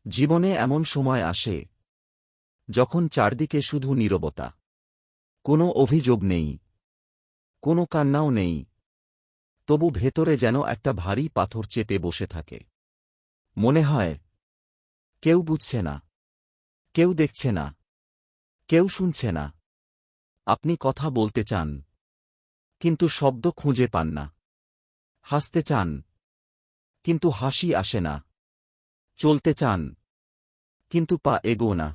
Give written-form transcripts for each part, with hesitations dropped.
জীবনে এমন সময় আসে যখন চারদিকে শুধু নীরবতা। কোনো অভিযোগ নেই, কোনো কান্নাও নেই, তবু ভেতরে যেন একটা ভারী পাথর চেপে বসে থাকে। মনে হয় কেউ বুঝছে না, কেউ দেখছে না, কেউ শুনছে না। আপনি কথা বলতে চান, কিন্তু শব্দ খুঁজে পান না। হাসতে চান, কিন্তু হাসি আসে না। চলতে চান, কিন্তু পা এগোয় না।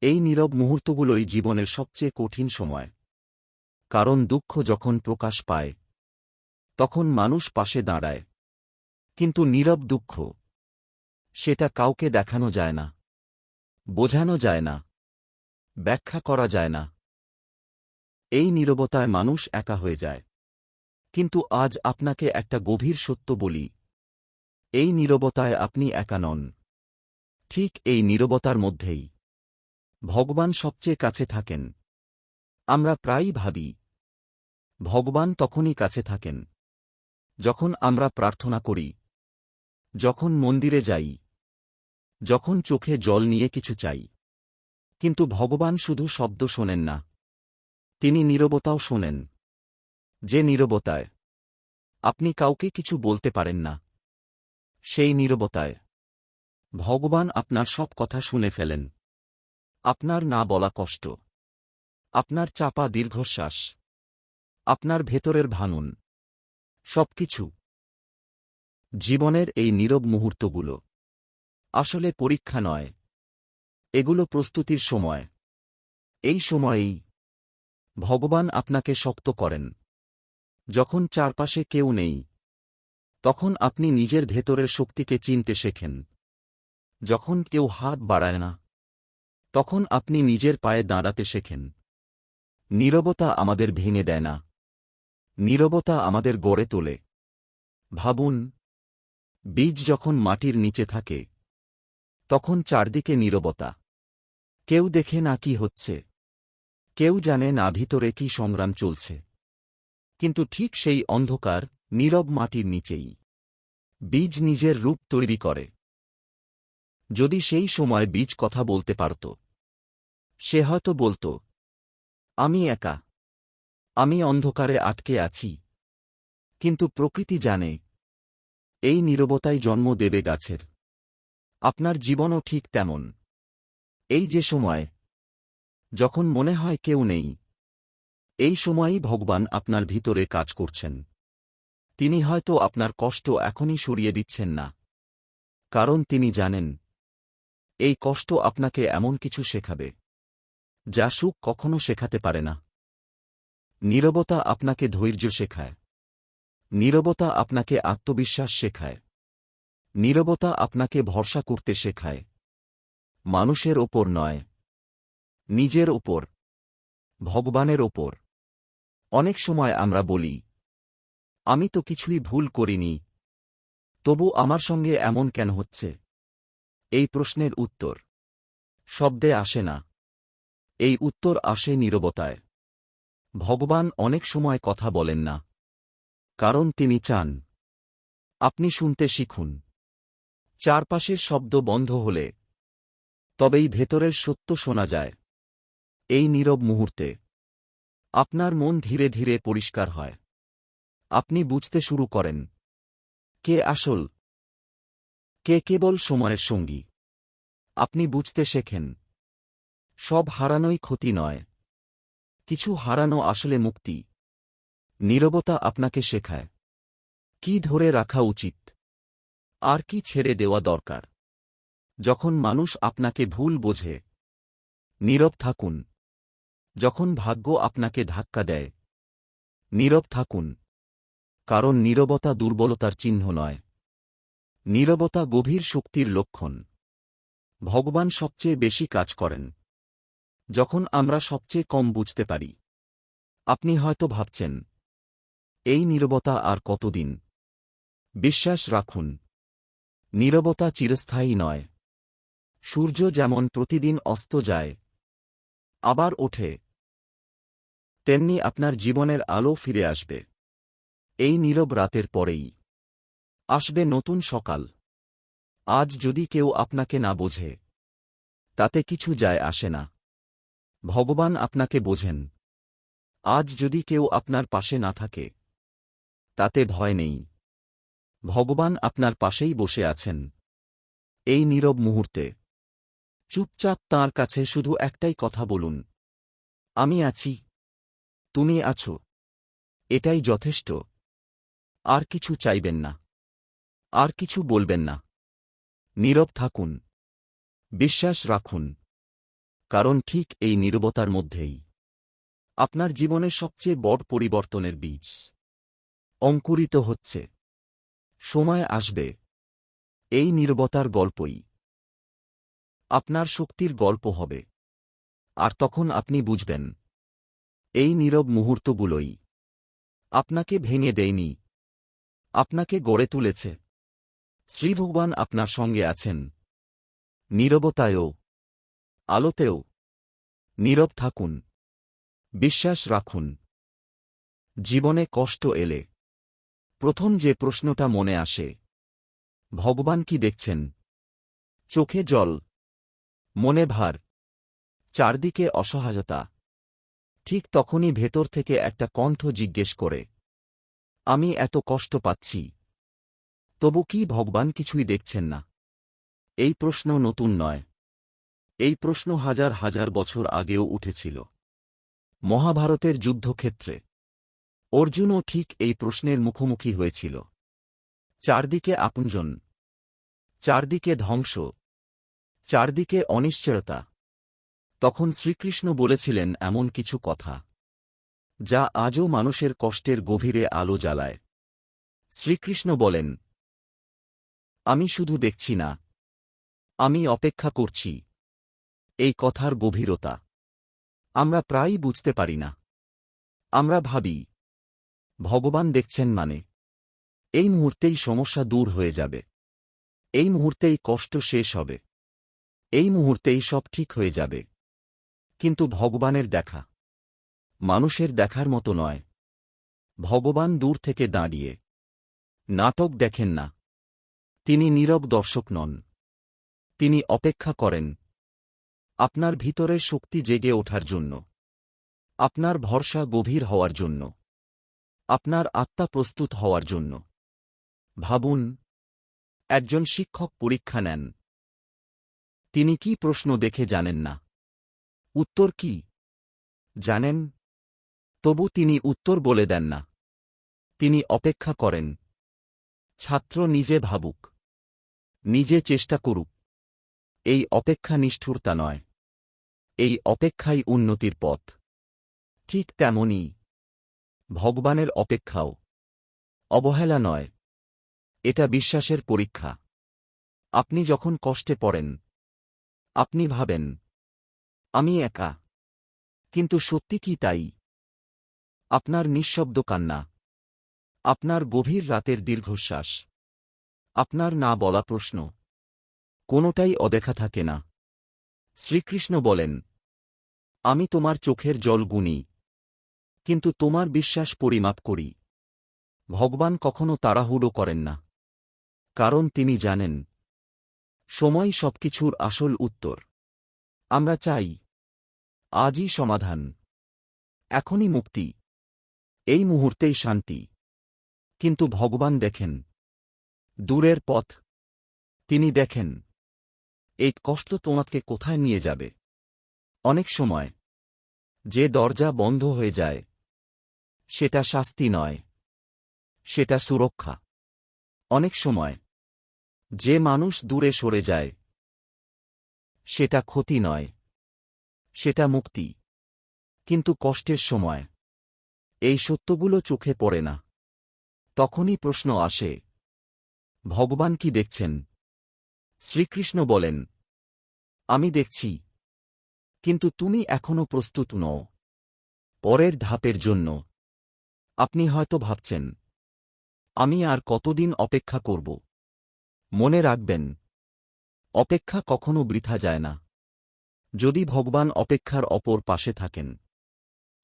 এই নীরব মুহূর্তগুলোই জীবনের সবচেয়ে কঠিন সময়। কারণ দুঃখ যখন প্রকাশ পায়, তখন মানুষ পাশে দাঁড়ায়। কিন্তু নীরব দুঃখ, সেটা কাউকে দেখানো যায় না, বোঝানো যায় না, ব্যাখ্যা করা যায় না। এই নীরবতায় মানুষ একা হয়ে যায়। কিন্তু আজ আপনাকে একটা গভীর সত্য বলি, এই নীরবতায় আপনি একা নন। ঠিক এই নীরবতার মধ্যেই ভগবান সবচেয়ে কাছে থাকেন। আমরা প্রায়ই ভাবি, ভগবান তখনই কাছে থাকেন যখন আমরা প্রার্থনা করি, যখন মন্দিরে যাই, যখন চোখে জল নিয়ে কিছু চাই। কিন্তু ভগবান শুধু শব্দ শোনেন না, তিনি নীরবতাও শোনেন। যে নীরবতায় আপনি কাউকে কিছু বলতে পারেন না, সেই নীরবতায় ভগবান আপনার সব কথা শুনে ফেলেন। আপনার না বলা কষ্ট, আপনার চাপা দীর্ঘশ্বাস, আপনার ভেতরের ভাঙন, সবকিছু। জীবনের এই নীরব মুহূর্তগুলো আসলে পরীক্ষা নয়, এগুলো প্রস্তুতির সময়। এই সময়েই ভগবান আপনাকে শক্ত করেন। যখন চারপাশে কেউ নেই, তখন আপনি নিজের ভেতরের শক্তিকে চিনতে শেখেন। যখন কেউ হাত বাড়ায় না, তখন আপনি নিজের পায়ে দাঁড়াতে শেখেন। নীরবতা আমাদের ভেঙে দেয় না, নীরবতা আমাদের গড়ে তোলে। ভাবুন, বীজ যখন মাটির নিচে থাকে, তখন চারদিকে নীরবতা। কেউ দেখে না কি হচ্ছে, কেউ জানে না ভিতরে কি সংগ্রাম চলছে। কিন্তু ঠিক সেই অন্ধকার, নীরব মাটির নিচেই বীজ নিজের রূপ তৈরি করে। যদি সেই সময় বীজ কথা বলতে পারত, সে হয়তো বলত, আমি একা, আমি অন্ধকারে আটকে আছি। কিন্তু প্রকৃতি জানে, এই নীরবতাই জন্ম দেবে গাছের। আপনার জীবনও ঠিক তেমন। এই যে সময়, যখন মনে হয় কেউ নেই, এই সময়ই ভগবান আপনার ভিতরে কাজ করছেন। তিনি হয়তো আপনার কষ্ট এখনই সরিয়ে দিচ্ছেন না, কারণ তিনি জানেন, এই কষ্ট আপনাকে এমন কিছু শেখাবে যা সুখ কখনো শেখাতে পারে না। নীরবতা আপনাকে ধৈর্য শেখায়, নীরবতা আপনাকে আত্মবিশ্বাস শেখায়, নীরবতা আপনাকে ভরসা করতে শেখায়। মানুষের ওপর নয়, নিজের ওপর, ভগবানের ওপর। অনেক সময় আমরা বলি, আমি তো কিছুই ভুল করিনি, তবু আমার সঙ্গে এমন কেন হচ্ছে? এই প্রশ্নের উত্তর শব্দে আসে না, এই উত্তর আসে নীরবতায়। ভগবান অনেক সময় কথা বলেন না, কারণ তিনি চান আপনি শুনতে শিখুন। চারপাশের শব্দ বন্ধ হলে তবেই ভেতরের সত্য শোনা যায়। এই নীরব মুহূর্তে আপনার মন ধীরে ধীরে পরিষ্কার হয়। আপনি বুঝতে শুরু করেন, কে আসল, কে কেবল সময়ের সঙ্গী। আপনি বুঝতে শেখেন, সব হারানোই ক্ষতি নয়, কিছু হারানো আসলে মুক্তি। নীরবতা আপনাকে শেখায় কি ধরে রাখা উচিত, আর কি ছেড়ে দেওয়া দরকার। যখন মানুষ আপনাকে ভুল বোঝে, নীরব থাকুন। যখন ভাগ্য আপনাকে ধাক্কা দেয়, নীরব থাকুন। কারণ নীরবতা দুর্বলতার চিহ্ন নয়, নীরবতা গভীর শক্তির লক্ষণ। ভগবান সবচেয়ে বেশি কাজ করেন যখন আমরা সবচেয়ে কম বুঝতে পারি। আপনি হয়তো ভাবছেন, এই নীরবতা আর কতদিন? বিশ্বাস রাখুন, নীরবতা চিরস্থায়ী নয়। সূর্য যেমন প্রতিদিন অস্ত যায়, আবার ওঠে, তেমনি আপনার জীবনের আলো ফিরে আসবে। এই নীরব রাতের পরেই আসবে নতুন সকাল। আজ যদি কেউ আপনাকে না বোঝে, তাতে কিছু যায় আসে না। ভগবান আপনাকে বোঝেন। আজ যদি কেউ আপনার পাশে না থাকে, তাতে ভয় নেই। ভগবান আপনার পাশেই বসে আছেন। এই নীরব মুহূর্তে চুপচাপ তাঁর কাছে শুধু একটাই কথা বলুন, আমি আছি, তুমি আছো। এটাই যথেষ্ট। আর কিছু চাইবেন না, আর কিছু বলবেন না। নীরব থাকুন, বিশ্বাস রাখুন, কারণ ঠিক এই নীরবতার মধ্যেই আপনার জীবনের সবচেয়ে বড় পরিবর্তনের বীজ অঙ্কুরিত হচ্ছে। সময় আসবে, এই নীরবতার গল্পই আপনার শক্তির গল্প হবে। আর তখন আপনি বুঝবেন, এই নীরব মুহূর্তগুলোই আপনাকে ভেঙে দেয়নি, আপনাকে গড়ে তুলেছে। শ্রীভগবান আপনার সঙ্গে আছেন, নীরবতায়ও, আলোতেও। নীরব থাকুন, বিশ্বাস রাখুন। জীবনে কষ্ট এলে প্রথম যে প্রশ্নটা মনে আসে, ভগবান কি দেখছেন? চোখে জল, মনে ভার, চারদিকে অসহায়তা। ঠিক তখনই ভেতর থেকে একটা কণ্ঠ জিজ্ঞেস করে, আমি এত কষ্ট পাচ্ছি, তবু কি ভগবান কিছুই দেখছেন না? এই প্রশ্ন নতুন নয়। এই প্রশ্ন হাজার হাজার বছর আগেও উঠেছিল। মহাভারতের যুদ্ধক্ষেত্রে অর্জুনও ঠিক এই প্রশ্নের মুখোমুখি হয়েছিল। চারদিকে আপনজন, চারদিকে ধ্বংস, চারদিকে অনিশ্চয়তা। তখন শ্রীকৃষ্ণ বলেছিলেন এমন কিছু কথা, যা আজও মানুষের কষ্টের গভীরে আলো জ্বালায়। শ্রীকৃষ্ণ বলেন, আমি শুধু দেখছি না, আমি অপেক্ষা করছি। এই কথার গভীরতা আমরা প্রায়ই বুঝতে পারি না। আমরা ভাবি, ভগবান দেখছেন মানে এই মুহূর্তেই সমস্যা দূর হয়ে যাবে, এই মুহূর্তেই কষ্ট শেষ হবে, এই মুহূর্তেই সব ঠিক হয়ে যাবে। কিন্তু ভগবানের দেখা মানুষের দেখার মতো নয়। ভগবান দূর থেকে দাঁড়িয়ে নাটক দেখেন না। তিনি নীরব দর্শক নন। তিনি অপেক্ষা করেন আপনার ভিতরের শক্তি জেগে ওঠার জন্য, আপনার ভরসা গভীর হওয়ার জন্য, আপনার আত্মা প্রস্তুত হওয়ার জন্য। ভাবুন, একজন শিক্ষক পরীক্ষা নেন। তিনি কি প্রশ্ন দেখে জানেন না? উত্তর কি জানেন? তবু তিনি উত্তর বলে দেন না। তিনি অপেক্ষা করেন ছাত্র নিজে ভাবুক, নিজে চেষ্টা করুক। এই অপেক্ষা নিষ্ঠুরতা নয়, এই অপেক্ষাই উন্নতির পথ। ঠিক তেমনি ভগবানের অপেক্ষাও অবহেলা নয়, এটা বিশ্বাসের পরীক্ষা। আপনি যখন কষ্টে পড়েন, আপনি ভাবেন, আমি একা। কিন্তু সত্যি কি তাই? আপনার নিঃশব্দ কান্না, আপনার গভীর রাতের দীর্ঘশ্বাস, আপনার না বলা প্রশ্ন, কোনোটাই অদেখা থাকে না। শ্রীকৃষ্ণ বলেন, আমি তোমার চোখের জল গুনি, কিন্তু তোমার বিশ্বাস পরিমাপ করি। ভগবান কখনো তাড়াহুড়ো করেন না, কারণ তিনি জানেন সময় সবকিছুর আসল উত্তর। আমরা চাই আজই সমাধান, এখনই মুক্তি, এই মুহূর্তেই শান্তি। কিন্তু ভগবান দেখেন দূরের পথ। তিনি দেখেন এই কষ্ট তোমাকে কোথায় নিয়ে যাবে। অনেক সময় যে দরজা বন্ধ হয়ে যায়, সেটা শাস্তি নয়, সেটা সুরক্ষা। অনেক সময় যে মানুষ দূরে সরে যায়, সেটা ক্ষতি নয়, সেটা মুক্তি। কিন্তু কষ্টের সময় এই সত্যগুলো চোখে পড়ে না। তখনই প্রশ্ন আসে, ভগবান কি দেখছেন? শ্রীকৃষ্ণ বলেন, আমি দেখছি, কিন্তু তুমি এখনো প্রস্তুত নও পরের ধাপের জন্য। আপনি হয়তো ভাবছেন, আমি আর কতদিন অপেক্ষা করব? মনে রাখবেন, অপেক্ষা কখনো বৃথা যায় না, যদি ভগবান অপেক্ষার অপর পাশে থাকেন।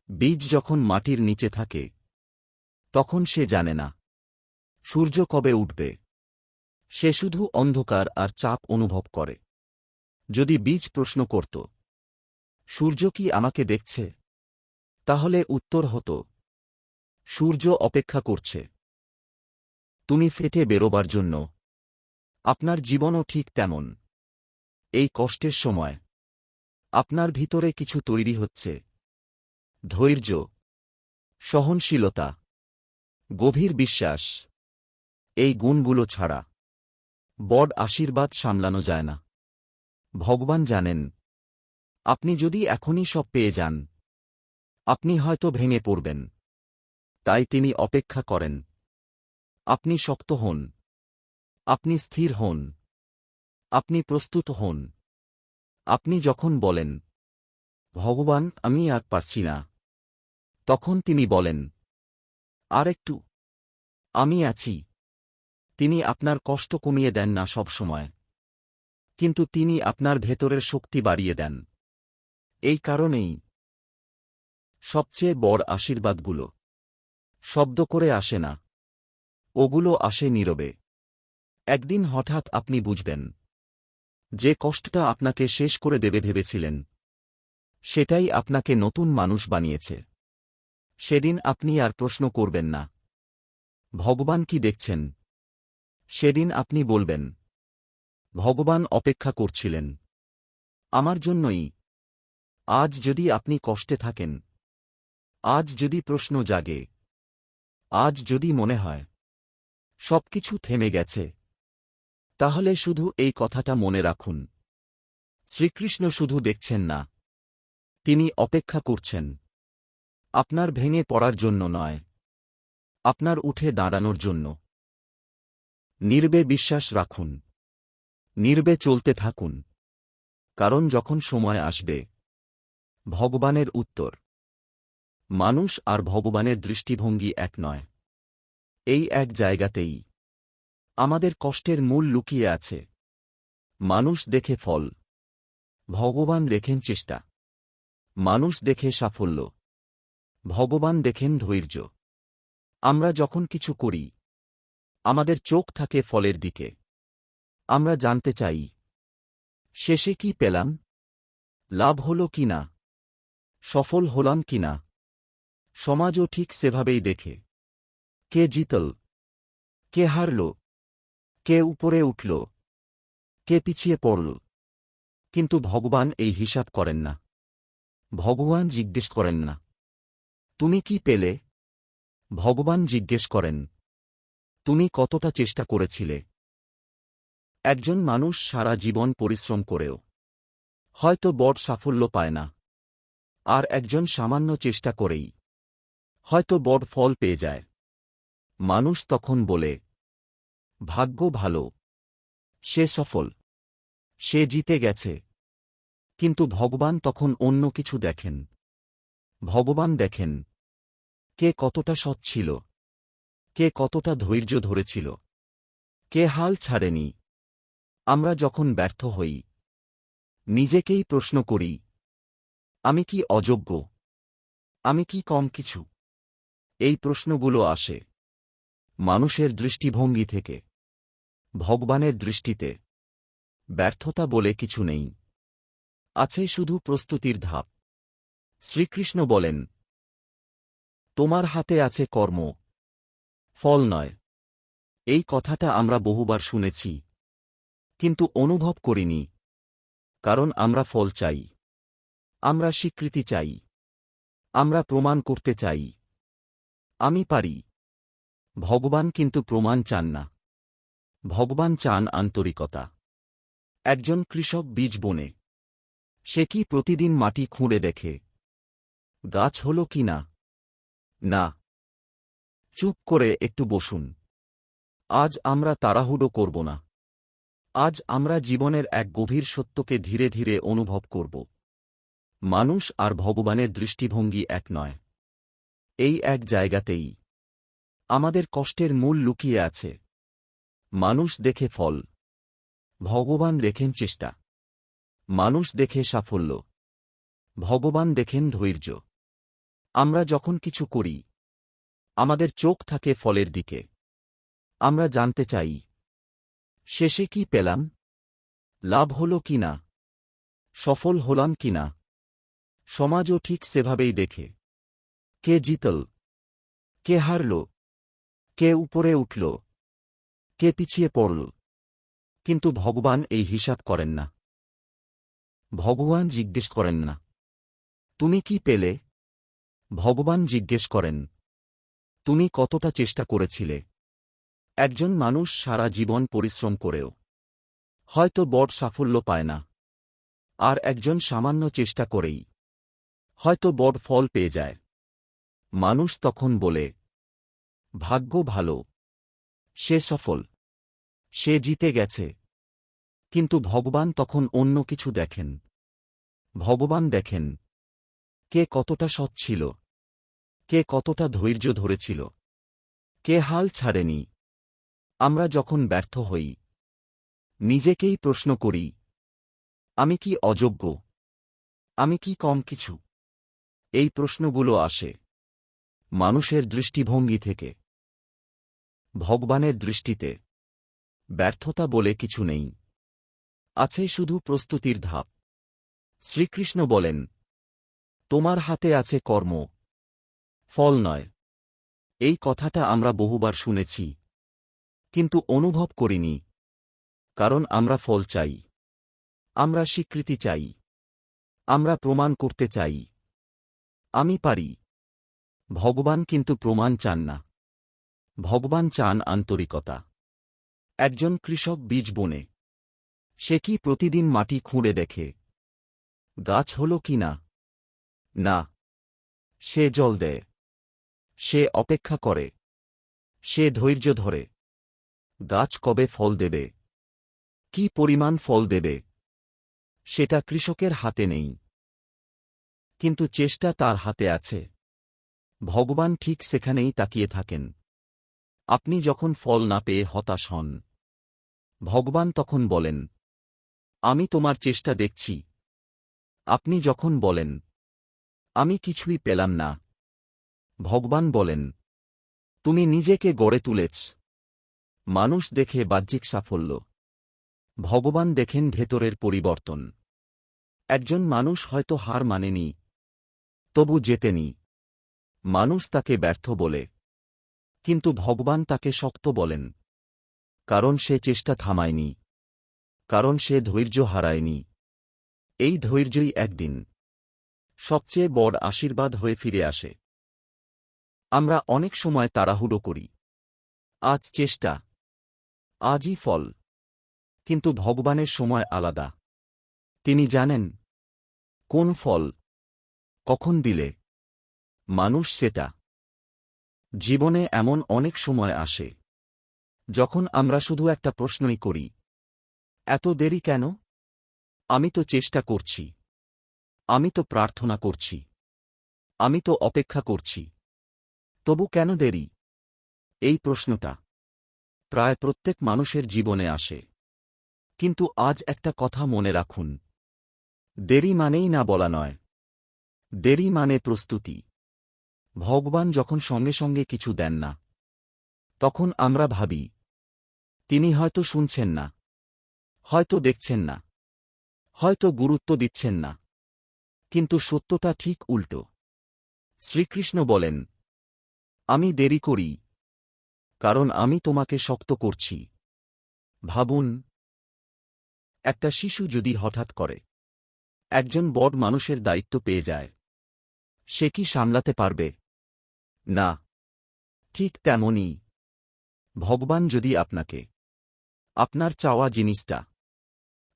বীজ যখন মাটির নিচে থাকে, তখন সে জানে না সূর্য কবে উঠবে, সে শুধু অন্ধকার আর চাপ অনুভব করে। যদি বীজ প্রশ্ন করত, সূর্য কি আমাকে দেখছে, তাহলে উত্তর হতো, সূর্য অপেক্ষা করছে তুমি ফেটে বেরোবার জন্য। আপনার জীবনও ঠিক তেমন। এই কষ্টের সময় আপনার ভিতরে কিছু তৈরি হচ্ছে, ধৈর্য, সহনশীলতা, গভীর বিশ্বাস। এই গুণগুলো ছাড়া বড় আশীর্বাদ সামলানো যায় না। ভগবান জানেন, আপনি যদি এখনই সব পেয়ে যান, আপনি হয়তো ভেঙে পড়বেন। তাই তিনি অপেক্ষা করেন। আপনি শক্ত হন, আপনি স্থির হন, আপনি প্রস্তুত হন। আপনি যখন বলেন, ভগবান আমি আর পারছি না, তখন তিনি বলেন, আর একটু, আমি আছি। তিনি আপনার কষ্ট কমিয়ে দেন না সব সময়, কিন্তু তিনি আপনার ভেতরের শক্তি বাড়িয়ে দেন। এই কারণেই সবচেয়ে বড় আশীর্বাদগুলো শব্দ করে আসে না, ওগুলো আসে নীরবে। একদিন হঠাৎ আপনি বুঝবেন, যে কষ্টটা আপনাকে শেষ করে দেবে ভেবেছিলেন, সেটাই আপনাকে নতুন মানুষ বানিয়েছে। সেদিন আপনি আর প্রশ্ন করবেন না, ভগবান কি দেখছেন? সেদিন আপনি বলবেন, ভগবান অপেক্ষা করছিলেন আমার জন্যই। আজ যদি আপনি কষ্টে থাকেন, আজ যদি প্রশ্ন জাগে, আজ যদি মনে হয় সবকিছু থেমে গেছে, তাহলে শুধু এই কথাটা মনে রাখুন, শ্রীকৃষ্ণ শুধু দেখছেন না, তিনি অপেক্ষা করছেন। আপনার ভেঙে পড়ার জন্য নয়, আপনার উঠে দাঁড়ানোর জন্য। নীরবে বিশ্বাস রাখুন, নীরবে চলতে থাকুন, কারণ যখন সময় আসবে, ভগবানের উত্তর। মানুষ আর ভগবানের দৃষ্টিভঙ্গি এক নয়। এই এক জায়গাতেই আমাদের কষ্টের মূল লুকিয়ে আছে। মানুষ দেখে ফল, ভগবান দেখেন চেষ্টা। মানুষ দেখে সাফল্য, ভগবান দেখেন ধৈর্য। আমরা যখন কিছু করি, আমাদের চোখ থাকে ফলের দিকে। আমরা জানতে চাই, শেষে কি পেলাম, লাভ হল কিনা, সফল হলাম কিনা। সমাজও ঠিক সেভাবেই দেখে, কে জিতল, কে হারল, কে উপরে উঠল, কে পিছিয়ে পড়ল। কিন্তু ভগবান এই হিসাব করেন না। ভগবান জিজ্ঞেস করেন না, তুমি কি পেলে? ভগবান জিজ্ঞেস করেন, তুমি কতটা চেষ্টা করেছিলে? একজন মানুষ সারা জীবন পরিশ্রম করেও হয়তো বড় সাফল্য পায় না, আর একজন সামান্য চেষ্টা করেই হয়তো বড় ফল পেয়ে যায়। মানুষ তখন বলে, ভাগ্য ভালো, সে সফল, সে জিতে গেছে। কিন্তু ভগবান তখন অন্য কিছু দেখেন। ভগবান দেখেন, কে কতটা সৎ ছিল, কে কতটা ধৈর্য ধরেছিল, কে হাল ছাড়েনি। আমরা যখন ব্যর্থ হই, নিজেকেই প্রশ্ন করি, আমি কি অযোগ্য, আমি কি কম কিছু? এই প্রশ্নগুলো আসে মানুষের দৃষ্টিভঙ্গি থেকে। ভগবানের দৃষ্টিতে ব্যর্থতা বলে কিছু নেই, আছে শুধু প্রস্তুতির ধাপ। শ্রীকৃষ্ণ বলেন, তোমার হাতে আছে কর্ম, ফল নয়। এই কথাটা আমরা বহুবার শুনেছি, কিন্তু অনুভব করিনি। কারণ আমরা ফল চাই, আমরা স্বীকৃতি চাই, আমরা প্রমাণ করতে চাই, আমি পারি। ভগবান কিন্তু প্রমাণ চান না, ভগবান চান আন্তরিকতা। একজন কৃষক বীজ বোনে, সে কি প্রতিদিন মাটি খুঁড়ে দেখে গাছ হল কি না? না। চুপ করে একটু বসুন। আজ আমরা তাড়াহুড়ো করব না। আজ আমরা জীবনের এক গভীর সত্যকে ধীরে ধীরে অনুভব করব। মানুষ আর ভগবানের দৃষ্টিভঙ্গি এক নয়। এই এক জায়গাতেই আমাদের কষ্টের মূল লুকিয়ে আছে। মানুষ দেখে ফল, ভগবান দেখেন চেষ্টা। মানুষ দেখে সাফল্য, ভগবান দেখেন ধৈর্য। আমরা যখন কিছু করি, আমাদের চোখ থাকে ফলের দিকে। আমরা জানতে চাই, শেষে কি পেলাম? লাভ হল কিনা, সফল হলাম কিনা, সমাজও ঠিক সেভাবেই দেখে। কে জিতল, কে হারল, কে উপরে উঠল, কে পিছিয়ে পড়ল। কিন্তু ভগবান এই হিসাব করেন না। ভগবান জিজ্ঞেস করেন না, তুমি কি পেলে? ভগবান জিজ্ঞেস করেন, তুমি কতটা চেষ্টা করেছিলে? একজন মানুষ সারা জীবন পরিশ্রম করেও হয়তো বড় সাফল্য পায় না, আর একজন সামান্য চেষ্টা করেই হয়তো বড় ফল পেয়ে যায়। মানুষ তখন বলে, ভাগ্য ভালো, সে সফল, সে জিতে গেছে। কিন্তু ভগবান তখন অন্য কিছু দেখেন। ভগবান দেখেন, কে কতটা সৎ ছিল, কে কতটা ধৈর্য ধরেছিল, কে হাল ছাড়েনি। আমরা যখন ব্যর্থ হই, নিজেকেই প্রশ্ন করি, আমি কি অযোগ্য? আমি কি কম কিছু? এই প্রশ্নগুলো আসে মানুষের দৃষ্টিভঙ্গি থেকে। ভগবানের দৃষ্টিতে ব্যর্থতা বলে কিছু নেই, আছে শুধু প্রস্তুতির ধাপ। শ্রীকৃষ্ণ বলেন, তোমার হাতে আছে কর্ম, ফল নয়। এই কথাটা আমরা বহুবার শুনেছি, কিন্তু অনুভব করিনি। কারণ আমরা ফল চাই, আমরা স্বীকৃতি চাই, আমরা প্রমাণ করতে চাই, আমি পারি। ভগবান কিন্তু প্রমাণ চান না। ভগবান চান আন্তরিকতা। একজন কৃষক বীজ বোনে, সে কি প্রতিদিন মাটি খুঁড়ে দেখে গাছ হল কি না? না, সে জল দেয়, সে অপেক্ষা করে, সে ধৈর্য ধরে। গাছ কবে ফল দেবে, কি পরিমাণ ফল দেবে, সেটা কৃষকের হাতে নেই, কিন্তু চেষ্টা তার হাতে আছে। ভগবান ঠিক সেখানেই তাকিয়ে থাকেন। আপনি যখন ফল না পেয়ে হতাশ হন, ভগবান তখন বলেন, আমি তোমার চেষ্টা দেখছি। আপনি যখন বলেন, আমি কিছুই পেলাম না, ভগবান বলেন, তুমি নিজেকে গড়ে তুলেছ। মানুষ দেখে বাহ্যিক সাফল্য, ভগবান দেখেন ভেতরের পরিবর্তন। একজন মানুষ হয়তো হার মানেনি, তবু জেতেনি। মানুষ তাকে ব্যর্থ বলে, কিন্তু ভগবান তাকে শক্ত বলেন। কারণ সে চেষ্টা থামায়নি, কারণ সে ধৈর্য হারায়নি। এই ধৈর্যই একদিন সবচেয়ে বড় আশীর্বাদ হয়ে ফিরে আসে। আমরা অনেক সময় তাড়াহুড়ো করি, আজ চেষ্টা, আজই ফল। কিন্তু ভগবানের সময় আলাদা। তিনি জানেন কোন ফল কখন দিলে মানুষ সেটা। জীবনে এমন অনেক সময় আসে যখন আমরা শুধু একটা প্রশ্নই করি, এত দেরি কেন? আমি তো চেষ্টা করছি, আমি তো প্রার্থনা করছি, আমি তো অপেক্ষা করছি, তবু কেন দেরি? এই প্রশ্নটা প্রায় প্রত্যেক মানুষের জীবনে আসে। কিন্তু আজ একটা কথা মনে রাখুন, দেরি মানেই না বলা নয়, দেরি মানে প্রস্তুতি। ভগবান যখন সঙ্গে সঙ্গে কিছু দেন না, তখন আমরা ভাবি, তিনি হয়তো শুনছেন না, হয়তো দেখছেন না, হয়তো গুরুত্ব দিচ্ছেন না। কিন্তু সত্যতা ঠিক উল্টো। শ্রীকৃষ্ণ বলেন, আমি দেরি করি কারণ আমি তোমাকে শক্ত করছি। ভাবুন, একটা শিশু যদি হঠাৎ করে একজন বড় মানুষের দায়িত্ব পেয়ে যায়, সে কি সামলাতে পারবে? না। ঠিক তেমনই ভগবান যদি আপনাকে আপনার চাওয়া জিনিসটা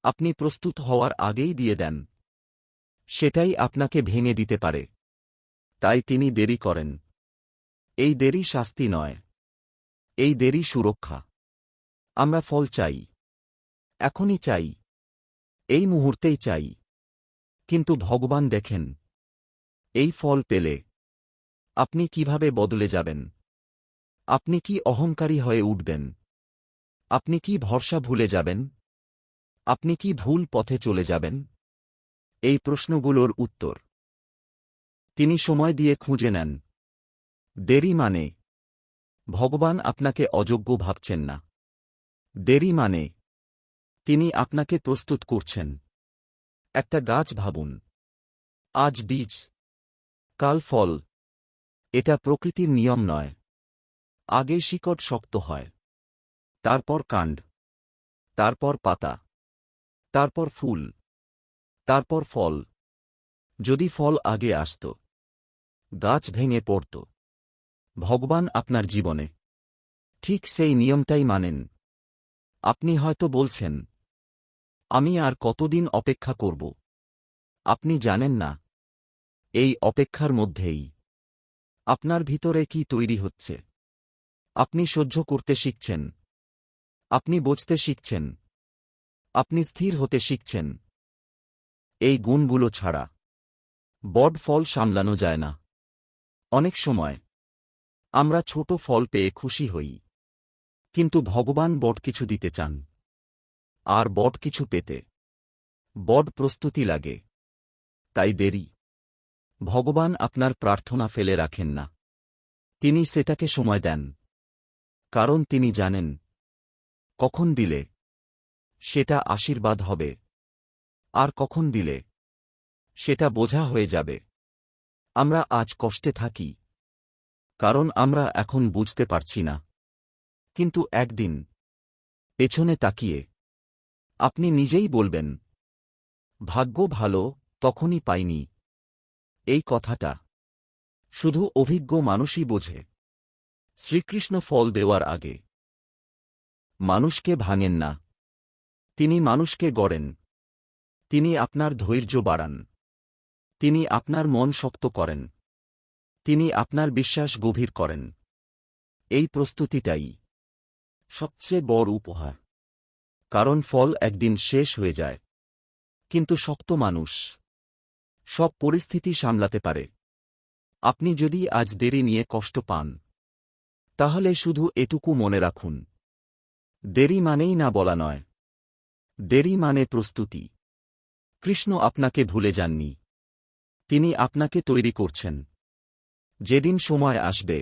আপনি প্রস্তুত হওয়ার আগেই দিয়ে দেন, সেটাই আপনাকে ভেঙে দিতে পারে। তাই তিনি দেরি করেন। এই দেরি শাস্তি নয়, এই দেরি সুরক্ষা। আমরা ফল চাই, এখনই চাই, এই মুহূর্তেই চাই। কিন্তু ভগবান দেখেন, এই ফল পেলে আপনি কিভাবে বদলে যাবেন। আপনি কি অহংকারী হয়ে উঠবেন? আপনি কি ভরসা ভুলে যাবেন? আপনি কি ভুল পথে চলে যাবেন? এই প্রশ্নগুলোর উত্তর তিনি সময় দিয়ে খুঁজে নেন। দেরি মানে ভগবান আপনাকে অযোগ্য ভাবছেন না। দেরি মানে তিনি আপনাকে প্রস্তুত করছেন। একটা গাছ ভাবুন, আজ বীজ, কাল ফল। এটা প্রকৃতির নিয়ম নয়। আগে শিকড় শক্ত হয়, তারপর কাণ্ড, তারপর পাতা, তারপর ফুল, তারপর ফল। যদি ফল আগে আসত, গাছ ভেঙে পড়ত। ভগবান আপনার জীবনে ঠিক সেই নিয়মটাই মানেন। আপনি হয়তো বলছেন, আমি আর কতদিন অপেক্ষা করব? আপনি জানেন না, এই অপেক্ষার মধ্যেই আপনার ভিতরে কি তৈরি হচ্ছে। আপনি সহ্য করতে শিখছেন, আপনি বুঝতে শিখছেন, আপনি স্থির হতে শিখছেন। এই গুণগুলো ছাড়া বড় ফল সামলানো যায় না। অনেক সময় আমরা ছোট ফল পেয়ে খুশি হই, কিন্তু ভগবান বড় কিছু দিতে চান। আর বড় কিছু পেতে বড় প্রস্তুতি লাগে। তাই দেরি। ভগবান আপনার প্রার্থনা ফেলে রাখেন না, তিনি সেটাকে সময় দেন। কারণ তিনি জানেন, কখন দিলে সেটা আশীর্বাদ হবে, আর কখন দিলে সেটা বোঝা হয়ে যাবে। আমরা আজ কষ্টে থাকি, কারণ আমরা এখন বুঝতে পারছি না। কিন্তু একদিন পেছনে তাকিয়ে আপনি নিজেই বলবেন, ভাগ্য ভালো, তখনই পাইনি। এই কথাটা শুধু অভিজ্ঞ মানুষই বোঝে। শ্রীকৃষ্ণ ফল দেওয়ার আগে মানুষকে ভাঙেন না, তিনি মানুষকে গড়েন। তিনি আপনার ধৈর্য বাড়ান, তিনি আপনার মন শক্ত করেন, তিনি আপনার বিশ্বাস গভীর করেন। এই প্রস্তুতিটাই সবচেয়ে বড় উপহার। কারণ ফল একদিন শেষ হয়ে যায়, কিন্তু শক্ত মানুষ সব পরিস্থিতি সামলাতে পারে। আপনি যদি আজ দেরি নিয়ে কষ্ট পান, তাহলে শুধু এটুকু মনে রাখুন, দেরি মানেই না বলা নয়, দেরি মানে প্রস্তুতি। কৃষ্ণ আপনাকে ভুলে যাননি, তিনি আপনাকে তৈরি করছেন। যেদিন সময় আসবে,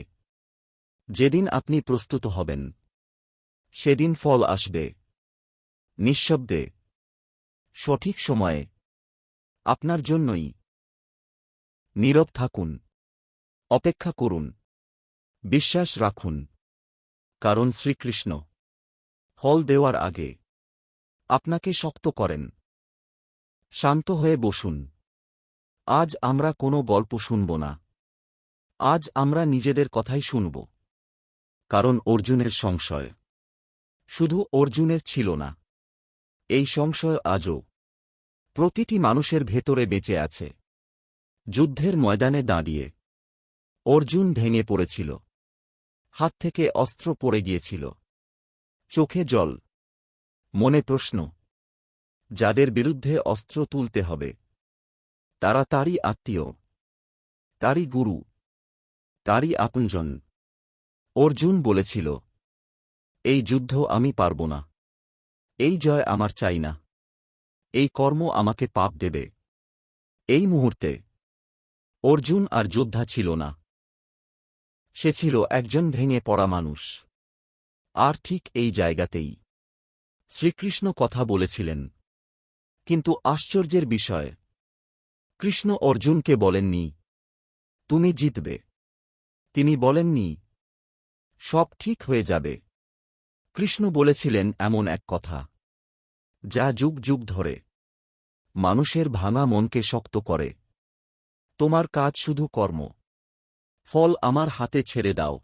যেদিন আপনি প্রস্তুত হবেন, সেদিন ফল আসবে নিঃশব্দে, সঠিক সময়ে, আপনার জন্যই। নীরব থাকুন, অপেক্ষা করুন, বিশ্বাস রাখুন। কারণ শ্রীকৃষ্ণ ফল দেওয়ার আগে আপনাকে শক্ত করেন। শান্ত হয়ে বসুন। আজ আমরা কোনো গল্প শুনব না, আজ আমরা নিজেদের কথাই শুনব। কারণ অর্জুনের সংশয় শুধু অর্জুনের ছিল না, এই সংশয় আজও প্রতিটি মানুষের ভেতরে বেঁচে আছে। যুদ্ধের ময়দানে দাঁড়িয়ে অর্জুন ভেঙে পড়েছিল, হাত থেকে অস্ত্র পড়ে গিয়েছিল, চোখে জল, মনে প্রশ্ন। যাদের বিরুদ্ধে অস্ত্র তুলতে হবে, তারা তারই আত্মীয়, তারই গুরু, তারই আপনজন। অর্জুন বলেছিল, এই যুদ্ধ আমি পারব না, এই জয় আমার চাই না, এই কর্ম আমাকে পাপ দেবে। এই মুহূর্তে অর্জুন আর যোদ্ধা ছিল না, সে ছিল একজন ভেঙে পড়া মানুষ। আর ঠিক এই জায়গাতেই শ্রীকৃষ্ণ কথা বলেছিলেন। কিন্তু আশ্চর্যের বিষয়, কৃষ্ণ অর্জুনকে বলেননি, তুমি জিতবে। তিনি বলেননি, সব ঠিক হয়ে যাবে। কৃষ্ণ বলেছিলেন এমন এক কথা, যা যুগ যুগ ধরে মানুষের ভাঙা মনকে শক্ত করে। তোমার কাজ শুধু কর্ম, ফল আমার হাতে ছেড়ে দাও।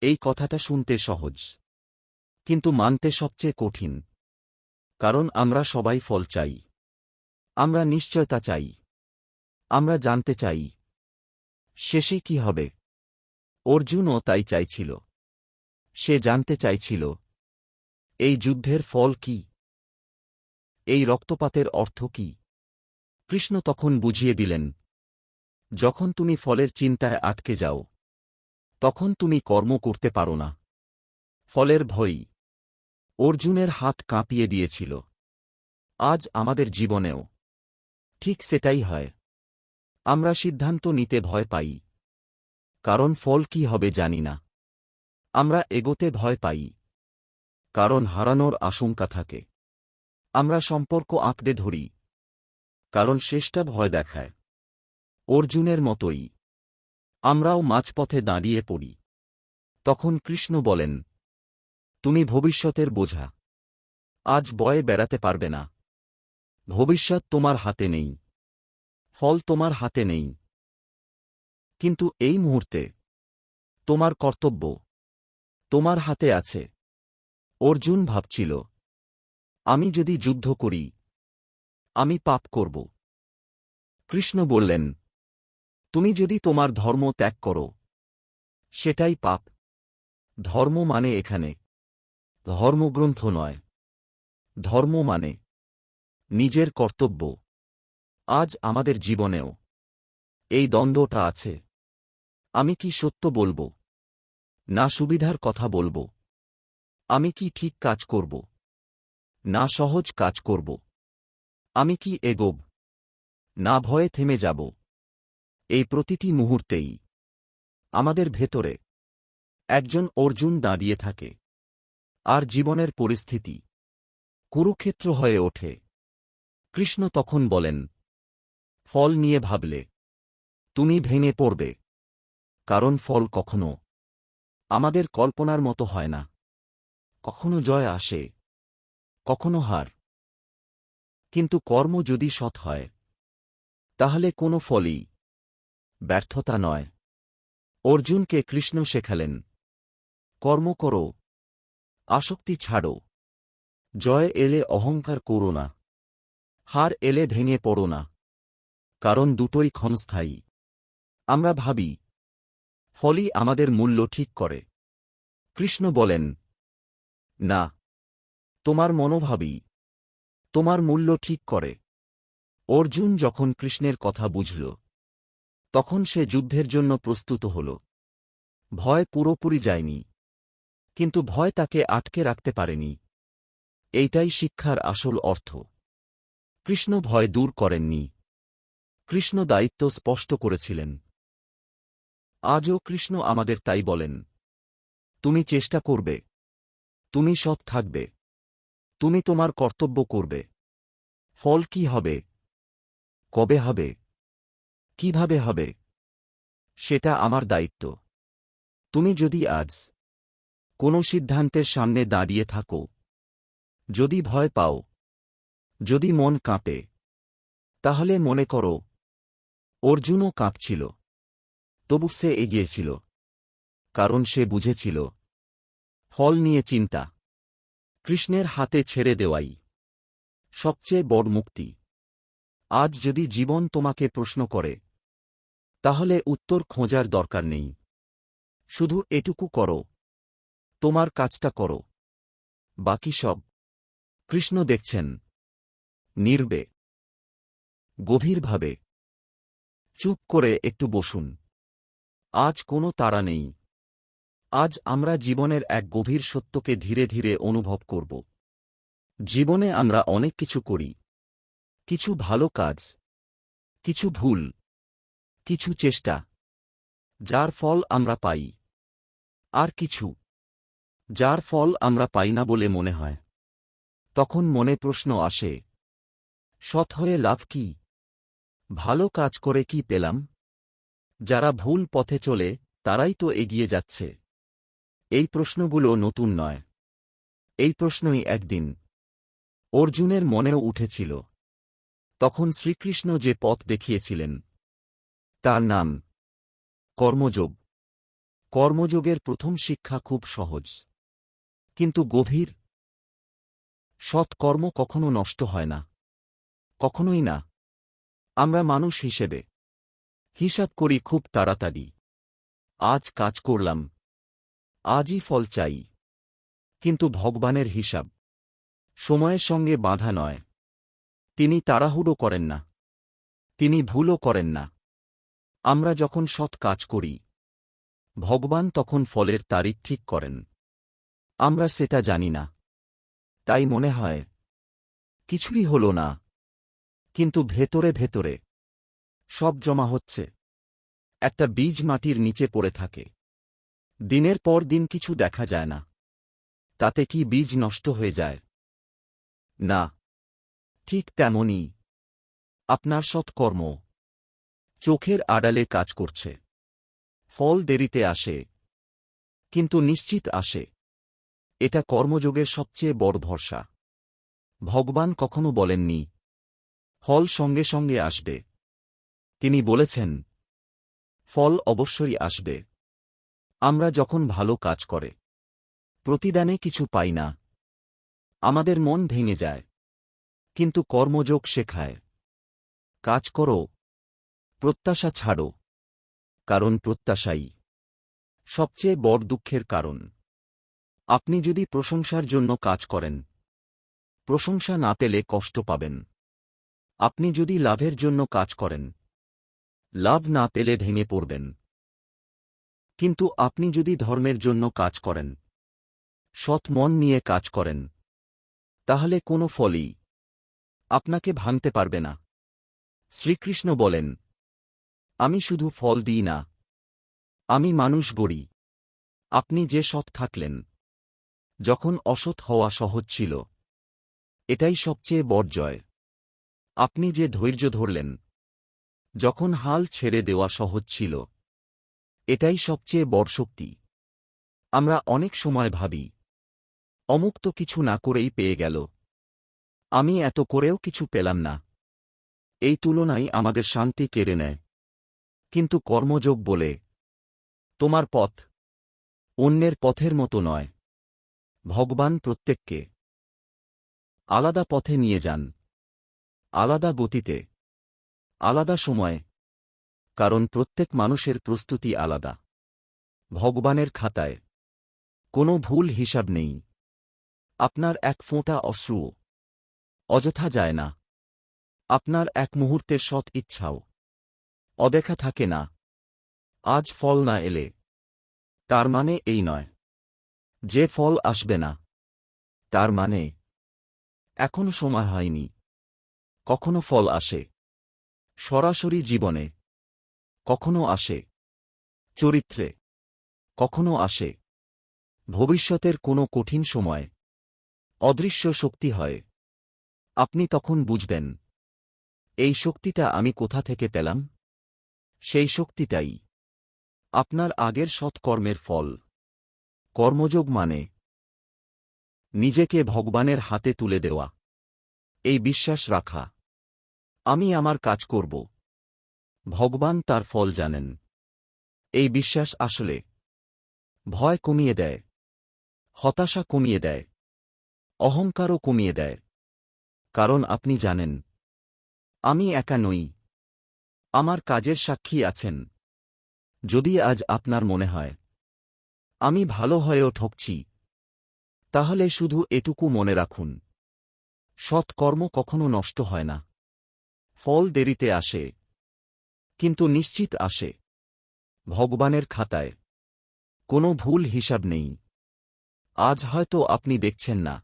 এই কথাটা শুনতে সহজ, কিন্তু মানতে সবচেয়ে কঠিন। কারণ আমরা সবাই ফল চাই, আমরা নিশ্চয়তা চাই, আমরা জানতে চাই শেষে কি হবে। অর্জুনও তাই চাইছিল। সে জানতে চাইছিল, এই যুদ্ধের ফল কি, এই রক্তপাতের অর্থ কি। কৃষ্ণ তখন বুঝিয়ে দিলেন, যখন তুমি ফলের চিন্তায় আটকে যাও, তখন তুমি কর্ম করতে পারো না। ফলের ভয়ই অর্জুনের হাত কাঁপিয়ে দিয়েছিল। আজ আমাদের জীবনেও ঠিক সেটাই হয়। আমরা সিদ্ধান্ত নিতে ভয় পাই, কারণ ফল কি হবে জানি না। আমরা এগোতে ভয় পাই, কারণ হারানোর আশঙ্কা থাকে। আমরা সম্পর্ক আঁকড়ে ধরি, কারণ শেষটা ভয় দেখায়। অর্জুনের মতোই আমরাও মাঝপথে দাঁড়িয়ে পড়ি। তখন কৃষ্ণ বলেন, তুমি ভবিষ্যতের বোঝা, আজ বয়ে বেড়াতে পারবে না। ভবিষ্যৎ তোমার হাতে নেই, ফল তোমার হাতে নেই, কিন্তু এই মুহূর্তে তোমার কর্তব্য তোমার হাতে আছে। অর্জুন ভাবছিল, আমি যদি যুদ্ধ করি, আমি পাপ করব। কৃষ্ণ বললেন, তুমি যদি তোমার ধর্ম ত্যাগ করো, সেটাই পাপ। ধর্ম মানে এখানে ধর্মগ্রন্থ নয়, ধর্ম মানে নিজের কর্তব্য। আজ আমাদের জীবনেও এই দ্বন্দ্বটা আছে। আমি কি সত্য বলবো, না সুবিধার কথা বলবো? আমি কি ঠিক কাজ করব, না সহজ কাজ করব? আমি কি এগোব, না ভয়ে থেমে যাব? এই প্রতিটি মুহূর্তেই আমাদের ভেতরে একজন অর্জুন দাঁড়িয়ে থাকে, আর জীবনের পরিস্থিতি কুরুক্ষেত্র হয়ে ওঠে। কৃষ্ণ তখন বলেন, ফল নিয়ে ভাবলে তুমি ভেঙে পড়বে, কারণ ফল কখনো আমাদের কল্পনার মতো হয় না। কখনো জয় আসে, কখনো হার, কিন্তু কর্ম যদি সৎ হয়, তাহলে কোনো ফলই ব্যর্থতা নয়। অর্জুনকে কৃষ্ণ শেখালেন, কর্ম করো, আসক্তি ছাড়ো, জয় এলে অহংকার করো না, হার এলে ভেঙে পড়ো না, কারণ দুটোই ক্ষণস্থায়ী। আমরা ভাবি, ফলই আমাদের মূল্য ঠিক করে। কৃষ্ণ বলেন, না, তোমার মনোভাবই তোমার মূল্য ঠিক করে। অর্জুন যখন কৃষ্ণের কথা বুঝল, তখন সে যুদ্ধের জন্য প্রস্তুত হল। ভয় পুরোপুরি যায়নি, কিন্তু ভয় তাকে আটকে রাখতে পারেনি। এইটাই শিক্ষার আসল অর্থ। কৃষ্ণ ভয় দূর করেননি, কৃষ্ণ দায়িত্ব স্পষ্ট করেছিলেন। আজও কৃষ্ণ আমাদের তাই বলেন, তুমি চেষ্টা করবে, তুমি সৎ থাকবে, তুমি তোমার কর্তব্য করবে। ফল কি হবে, কবে হবে, কিভাবে হবে, সেটা আমার দায়িত্ব। তুমি যদি আজ কোনো সিদ্ধান্তের সামনে দাঁড়িয়ে থাকো, যদি ভয় পাও, যদি মন কাঁপে, তাহলে মনে করো, অর্জুনও কাঁপছিল, তবু সে এগিয়েছিল, কারণ সে বুঝেছিল, ফল নিয়ে চিন্তা কৃষ্ণের হাতে ছেড়ে দেওয়াই সবচেয়ে বড় মুক্তি। আজ যদি জীবন তোমাকে প্রশ্ন করে, তাহলে উত্তর খোঁজার দরকার নেই। শুধু এটুকু করো, তোমার কাজটা করো, বাকি সব কৃষ্ণ দেখছেন। নীরবে, গভীরভাবে, চুপ করে একটু বসুন। আজ কোনো তাড়া নেই। আজ আমরা জীবনের এক গভীর সত্যকে ধীরে ধীরে অনুভব করব। জীবনে আমরা অনেক কিছু করি, কিছু ভালো কাজ, কিছু ভুল, কিছু চেষ্টা, যার ফল আমরা পাই, আর কিছু যার ফল আমরা পাই না বলে মনে হয়। তখন মনে প্রশ্ন আসে, সৎ হয়ে লাভ কি? ভালো কাজ করে কি পেলাম? যারা ভুল পথে চলে, তারাই তো এগিয়ে যাচ্ছে। এই প্রশ্নগুলো নতুন নয়। এই প্রশ্নই একদিন অর্জুনের মনেও উঠেছিল। তখন শ্রীকৃষ্ণ যে পথ দেখিয়েছিলেন, তার নাম কর্মযোগ। কর্মযোগের প্রথম শিক্ষা খুব সহজ, কিন্তু গভীর। সৎ কর্ম কখনো নষ্ট হয় না, কখনোই না। আমরা মানুষ হিসেবে হিসাব করি খুব তাড়াতাড়ি। আজ কাজ করলাম, আজই ফল চাই। কিন্তু ভগবানের হিসাব সময়ের সঙ্গে বাঁধা নয়। তিনি তাড়াহুড়ো করেন না, তিনি ভুলও করেন না। আমরা যখন সৎ কাজ করি, ভগবান তখন ফলের তারিখ ঠিক করেন। আমরা সেটা জানি না, তাই মনে হয় কিছুই হল না, কিন্তু ভেতরে ভেতরে সব জমা হচ্ছে। একটা বীজ মাটির নিচে পড়ে থাকে, দিনের পর দিন কিছু দেখা যায় না। তাতে কি বীজ নষ্ট হয়ে যায়? না, ঠিক তেমনই আপনার সৎকর্ম চোখের আড়ালে কাজ করছে। ফল দেরিতে আসে, কিন্তু নিশ্চিত আসে। এটা কর্মযোগের সবচেয়ে বড় ভরসা। ভগবান কখনো বলেননি ফল সঙ্গে সঙ্গে আসবে। তিনি বলেছেন ফল অবশ্যই আসবে। আমরা যখন ভালো কাজ করে প্রতিদানে কিছু পাই না, আমাদের মন ভেঙে যায়। কিন্তু কর্মযোগ শেখায় কাজ করো, প্রত্যাশা ছাড়ো, কারণ প্রত্যাশাই সবচেয়ে বড় দুঃখের কারণ। আপনি যদি প্রশংসার জন্য কাজ করেন, প্রশংসা না পেলে কষ্ট পাবেন। আপনি যদি লাভের জন্য কাজ করেন, লাভ না পেলে ভেঙে পড়বেন। কিন্তু আপনি যদি ধর্মের জন্য কাজ করেন, সৎ মন নিয়ে কাজ করেন, তাহলে কোনো ফলই আপনাকে ভাঙতে পারবে না। শ্রীকৃষ্ণ বলেন, আমি শুধু ফল দিই না, আমি মানুষ গড়ি। আপনি যে সৎ থাকলেন যখন অসৎ হওয়া সহজ ছিল, এটাই সবচেয়ে বড় জয়। আপনি যে ধৈর্য ধরলেন যখন হাল ছেড়ে দেওয়া সহজ ছিল, এটাই সবচেয়ে বড় শক্তি। আমরা অনেক সময় ভাবি অমুক তো কিছু না করেই পেয়ে গেল, আমি এত করেও কিছু পেলাম না। এই তুলনাই আমাদের শান্তি কেড়ে নেয়। কিন্তু কর্মযোগ বলে তোমার পথ অন্যের পথের মতো নয়। ভগবান প্রত্যেককে আলাদা পথে নিয়ে যান, আলাদা গতিতে, আলাদা সময়ে, কারণ প্রত্যেক মানুষের প্রস্তুতি আলাদা। ভগবানের খাতায় কোনো ভুল হিসাব নেই। আপনার এক ফোঁটা অশ্রুও অযথা যায় না। আপনার এক মুহূর্তের সৎ ইচ্ছাও অদেখা থাকে না। আজ ফল না এলে তার মানে এই নয় যে ফল আসবে না। তার মানে এখনো সময় হয়নি। কখনো ফল আসে সরাসরি জীবনে, কখনো আসে চরিত্রে, কখনো আসে ভবিষ্যতের কোনো কঠিন সময়। অদৃশ্য শক্তি হয়। আপনি তখন বুঝবেন এই শক্তিটা আমি কোথা থেকে পেলাম। সেই শক্তিটাই আপনার আগের সৎকর্মের ফল। কর্মযোগ মানে নিজেকে ভগবানের হাতে তুলে দেওয়া, এই বিশ্বাস রাখা আমি আমার কাজ করব, ভগবান তার ফল জানেন। এই বিশ্বাস আসলে ভয় কমিয়ে দেয়, হতাশা কমিয়ে দেয়, অহংকারও কমিয়ে দেয়। কারণ আপনি জানেন আমি একা নই, আমার কাজের সাক্ষী আছেন। যদি আজ আপনার মনে হয় আমি ভালো হয়েও ঠকছি, তাহলে শুধু এটুকু মনে রাখুন, সৎ কর্ম কখনো নষ্ট হয় না। ফল দেরিতে আসে, কিন্তু নিশ্চিত আসে। ভগবানের খাতায় কোনো ভুল হিসাব নেই। আজ হয়তো আপনি দেখছেন না,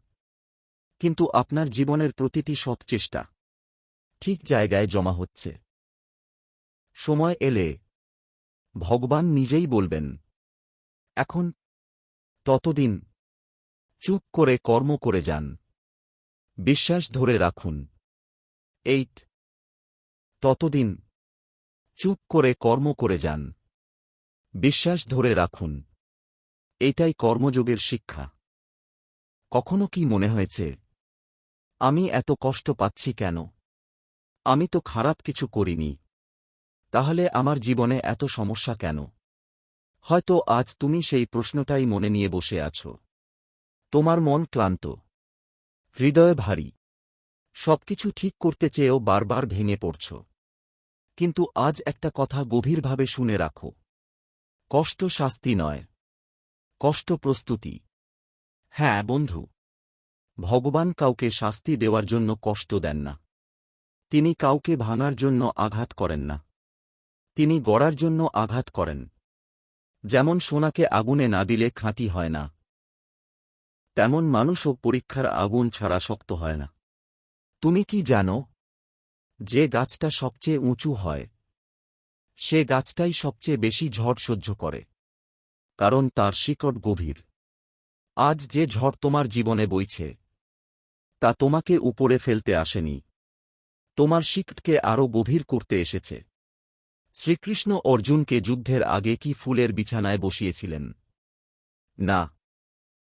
কিন্তু আপনার জীবনের প্রতিটি সৎ চেষ্টা ঠিক জায়গায় জমা হচ্ছে। সময় এলে ভগবান নিজেই বলবেন, এখন ততদিন চুপ করে কর্ম করে যান, বিশ্বাস ধরে রাখুন। ততদিন চুপ করে কর্ম করে যান, বিশ্বাস ধরে রাখুন। এটাই কর্মযোগের শিক্ষা। কখনো কি মনে হয়েছে আমি এত কষ্ট পাচ্ছি কেন? আমি তো খারাপ কিছু করিনি, তাহলে আমার জীবনে এত সমস্যা কেন? হয়তো আজ তুমি সেই প্রশ্নটাই মনে নিয়ে বসে আছো। তোমার মন ক্লান্ত, হৃদয়ে ভারী, সবকিছু ঠিক করতে চেয়েও বারবার ভেঙে পড়ছ। কিন্তু আজ একটা কথা গভীরভাবে শুনে রাখো, কষ্ট শাস্তি নয়, কষ্ট প্রস্তুতি। হ্যাঁ বন্ধু, ভগবান কাউকে শাস্তি দেওয়ার জন্য কষ্ট দেন না। তিনি কাউকে ভাঙার জন্য আঘাত করেন না, তিনি গড়ার জন্য আঘাত করেন। যেমন সোনাকে আগুনে না দিলে খাঁটি হয় না, তেমন মানুষও পরীক্ষার আগুন ছাড়া শক্ত হয় না। তুমি কি জানো, যে গাছটা সবচেয়ে উঁচু হয় সে গাছটাই সবচেয়ে বেশি ঝড় সহ্য করে, কারণ তার শিকড় গভীর। আজ যে ঝড় তোমার জীবনে বইছে তা তোমাকে উপরে ফেলতে আসেনি, তোমার শিক্ষকে আরও গভীর করতে এসেছে। শ্রীকৃষ্ণ অর্জুনকে যুদ্ধের আগে কি ফুলের বিছানায় বসিয়েছিলেন? না,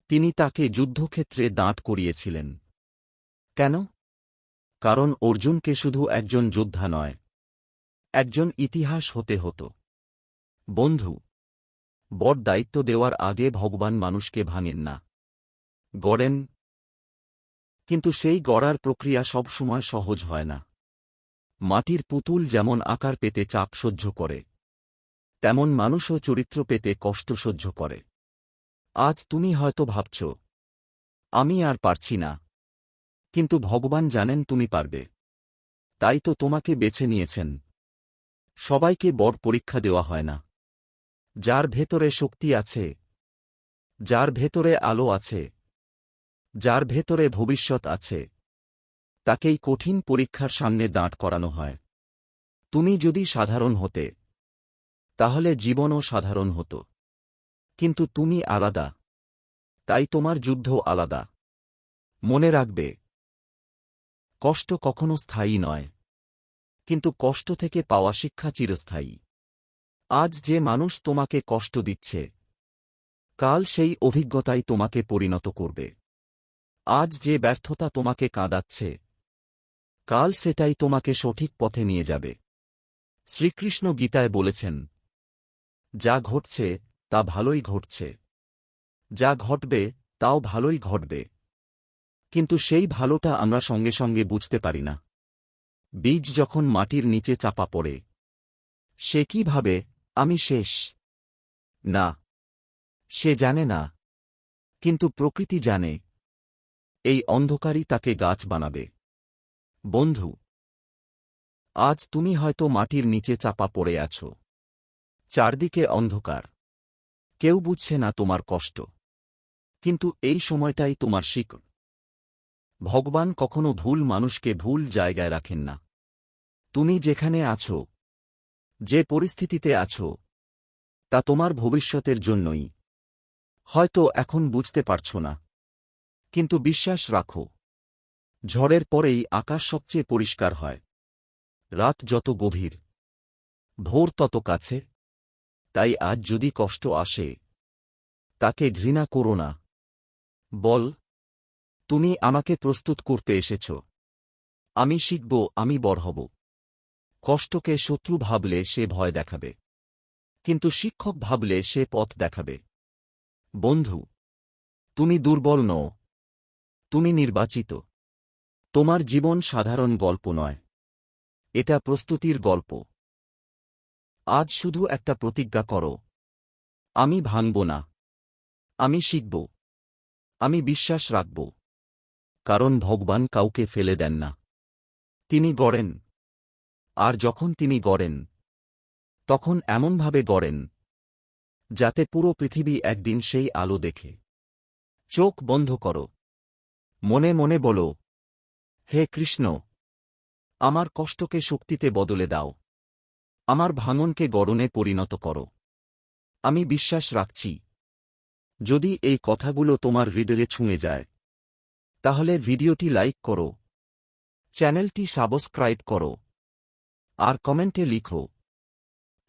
তিনি তাকে যুদ্ধক্ষেত্রে দাঁড় করিয়েছিলেন। কেন? কারণ অর্জুনকে শুধু একজন যোদ্ধা নয়, একজন ইতিহাস হতে হতো। বন্ধু, বড় দায়িত্ব দেওয়ার আগে ভগবান মানুষকে ভাঙেন না, গড়েন। কিন্তু সেই গড়ার প্রক্রিয়া সবসময় সহজ হয় না। মাটির পুতুল যেমন আকার পেতে চাপ সহ্য করে, তেমন মানুষও চরিত্র পেতে কষ্ট সহ্য করে। আজ তুমি হয়তো ভাবছ, আমি আর পারছি না, কিন্তু ভগবান জানেন তুমি পারবে। তাই তো তোমাকে বেছে নিয়েছেন। সবাইকে বড় পরীক্ষা দেওয়া হয় না। যার ভেতরে শক্তি আছে, যার ভেতরে আলো আছে, যার ভেতরে ভবিষ্যৎ আছে, তাকেই কঠিন পরীক্ষার সামনে দাঁড় করানো হয়। তুমি যদি সাধারণ হতে, তাহলে জীবনও সাধারণ হতো। কিন্তু তুমি আলাদা, তাই তোমার যুদ্ধ আলাদা। মনে রাখবে, কষ্ট কখনো স্থায়ী নয়, কিন্তু কষ্ট থেকে পাওয়া শিক্ষা চিরস্থায়ী। আজ যে মানুষ তোমাকে কষ্ট দিচ্ছে, কাল সেই অভিজ্ঞতাই তোমাকে পরিণত করবে। আজ যে ব্যর্থতা তোমাকে কাঁদাচ্ছে, কাল সেটাই তোমাকে সঠিক পথে নিয়ে যাবে। শ্রীকৃষ্ণ গীতায় বলেছেন, যা ঘটছে তা ভালোই ঘটছে, যা ঘটবে তাও ভালোই ঘটবে। কিন্তু সেই ভালোটা আমরা সঙ্গে সঙ্গে বুঝতে পারি না। বীজ যখন মাটির নিচে চাপা পড়ে, সে কি ভাবে, আমি শেষ? না, সে জানে না। কিন্তু প্রকৃতি জানে, এই অন্ধকারই তাকে গাছ বানাবে। বন্ধু, আজ তুমি হয়তো মাটির নিচে চাপা পড়ে আছো। চারদিকে অন্ধকার, কেউ বুঝছে না তোমার কষ্ট। কিন্তু এই সময়টাই তোমার শিকড়। ভগবান কখনো ভুল মানুষকে ভুল জায়গায় রাখেন না। তুমি যেখানে আছো, যে পরিস্থিতিতে আছো, তা তোমার ভবিষ্যতের জন্যই। হয়তো এখন বুঝতে পারছ না, কিন্তু বিশ্বাস রাখো, ঝড়ের পরেই আকাশ সবচেয়ে পরিষ্কার হয়। রাত যত গভীর, ভোর তত কাছে। তাই আজ যদি কষ্ট আসে, তাকে ঘৃণা করো না। বল, তুমি আমাকে প্রস্তুত করতে এসেছ। আমি শিখব, আমি বড় হব। কষ্টকে শত্রু ভাবলে সে ভয় দেখাবে, কিন্তু শিক্ষক ভাবলে সে পথ দেখাবে। বন্ধু, তুমি দুর্বল নও, তুমি নির্বাচিত। তোমার জীবন সাধারণ গল্প নয়, এটা প্রস্তুতির গল্প। আজ শুধু একটা প্রতিজ্ঞা করো, আমি ভাঙব না, আমি শিখব, আমি বিশ্বাস রাখব। কারণ ভগবান কাউকে ফেলে দেন না, তিনি গড়েন। আর যখন তিনি গড়েন, তখন এমনভাবে গড়েন, যাতে পুরো পৃথিবী একদিন সেই আলো দেখে। চোখ বন্ধ করো, মনে মনে বলো, হে কৃষ্ণ, আমার কষ্টকে শক্তিতে বদলে দাও, আমার ভাঙনকে গড়নে পরিণত করো। আমি বিশ্বাস রাখছি, যদি এই কথাগুলো তোমার হৃদয়ে ছুঁয়ে যায়, তাহলে ভিডিওটি লাইক করো, চ্যানেলটি সাবস্ক্রাইব করো, আর কমেন্টে লিখো,